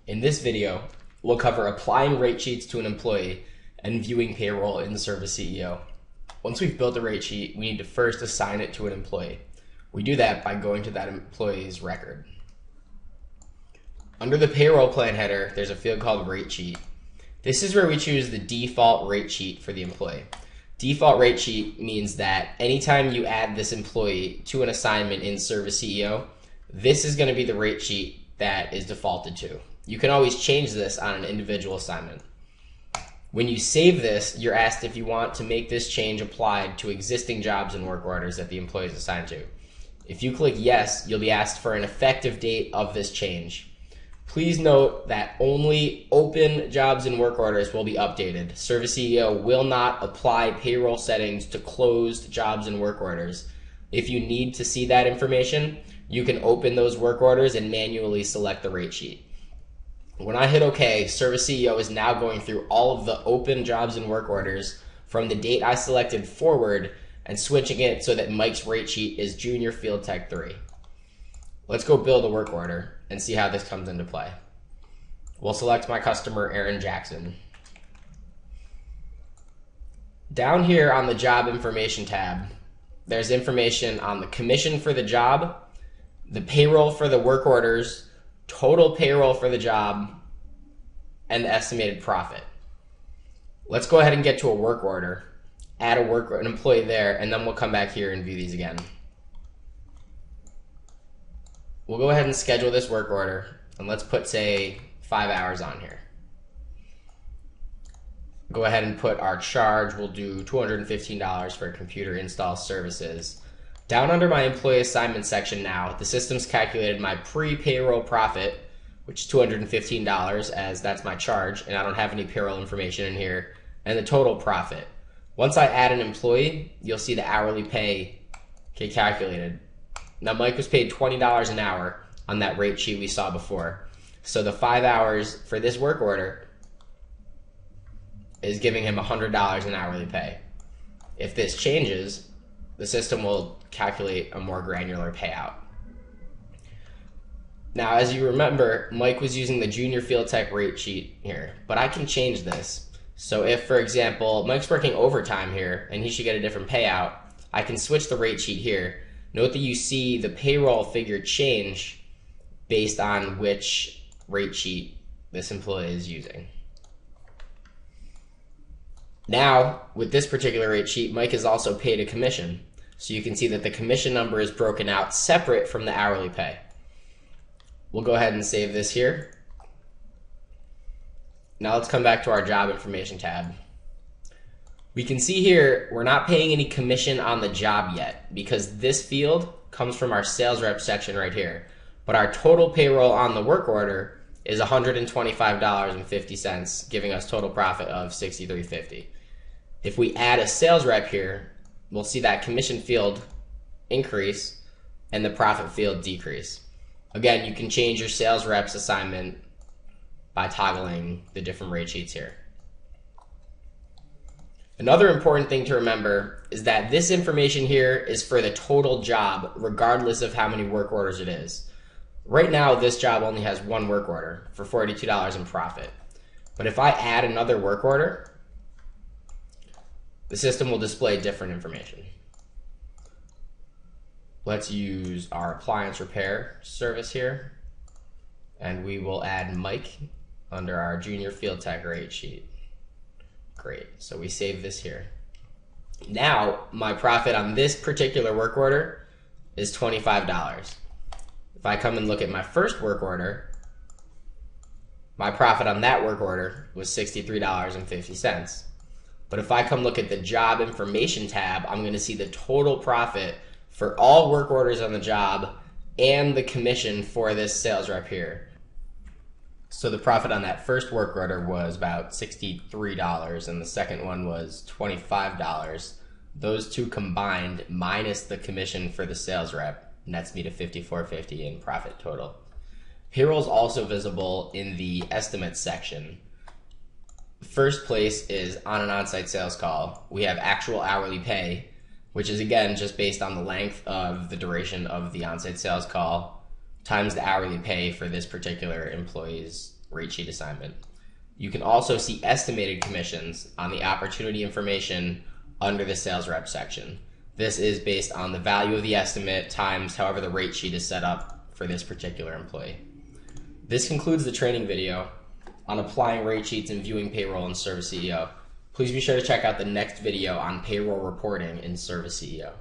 In this video, we'll cover applying rate sheets to an employee and viewing payroll in ServiceCEO. Once we've built a rate sheet, we need to first assign it to an employee. We do that by going to that employee's record. Under the payroll plan header, there's a field called rate sheet. This is where we choose the default rate sheet for the employee. Default rate sheet means that anytime you add this employee to an assignment in ServiceCEO, this is going to be the rate sheet that is defaulted to. You can always change this on an individual assignment. When you save this, you're asked if you want to make this change applied to existing jobs and work orders that the employee is assigned to. If you click yes, you'll be asked for an effective date of this change. Please note that only open jobs and work orders will be updated. ServiceCEO will not apply payroll settings to closed jobs and work orders. If you need to see that information, you can open those work orders and manually select the rate sheet. When I hit OK, ServiceCEO is now going through all of the open jobs and work orders from the date I selected forward and switching it so that Mike's rate sheet is Junior Field Tech 3. Let's go build a work order and see how this comes into play. We'll select my customer, Aaron Jackson. Down here on the job information tab, there's information on the commission for the job, the payroll for the work orders, total payroll for the job, and the estimated profit. Let's go ahead and get to a work order, add an employee there, and then we'll come back here and view these again. We'll go ahead and schedule this work order, and let's put, say, 5 hours on here. Go ahead and put our charge. We'll do $215 for computer install services. Down under my employee assignment section now, the system's calculated my pre-payroll profit, which is $215, as that's my charge, and I don't have any payroll information in here, and the total profit. Once I add an employee, you'll see the hourly pay get calculated. Now, Mike was paid $20 an hour on that rate sheet we saw before. So the 5 hours for this work order is giving him $100 in hourly pay. If this changes, the system will calculate a more granular payout. Now, as you remember, Mike was using the Junior Field Tech rate sheet here, but I can change this. So if, for example, Mike's working overtime here and he should get a different payout, I can switch the rate sheet here. Note that you see the payroll figure change based on which rate sheet this employee is using. Now, with this particular rate sheet, Mike is also paid a commission. So you can see that the commission number is broken out separate from the hourly pay. We'll go ahead and save this here. Now let's come back to our job information tab. We can see here we're not paying any commission on the job yet because this field comes from our sales rep section right here. But our total payroll on the work order is $125.50, giving us total profit of $63.50. If we add a sales rep here, we'll see that commission field increase and the profit field decrease. Again, you can change your sales rep's assignment by toggling the different rate sheets here. Another important thing to remember is that this information here is for the total job, regardless of how many work orders it is. Right now, this job only has one work order for $42 in profit. But if I add another work order, the system will display different information. Let's use our appliance repair service here, and we will add Mike under our Junior Field Tech rate sheet. Great, so we save this here. Now, my profit on this particular work order is $25. If I come and look at my first work order, my profit on that work order was $63.50. But if I come look at the job information tab, I'm going to see the total profit for all work orders on the job and the commission for this sales rep here. So the profit on that first work order was about $63 and the second one was $25. Those two combined minus the commission for the sales rep nets me to $54.50 in profit total. Payroll is also visible in the estimates section. First place is on an on-site sales call. We have actual hourly pay, which is again just based on the length of the duration of the on-site sales call times the hourly pay for this particular employee's rate sheet assignment. You can also see estimated commissions on the opportunity information under the sales rep section. This is based on the value of the estimate times however the rate sheet is set up for this particular employee. This concludes the training video on applying rate sheets and viewing payroll in ServiceCEO. Please be sure to check out the next video on payroll reporting in ServiceCEO.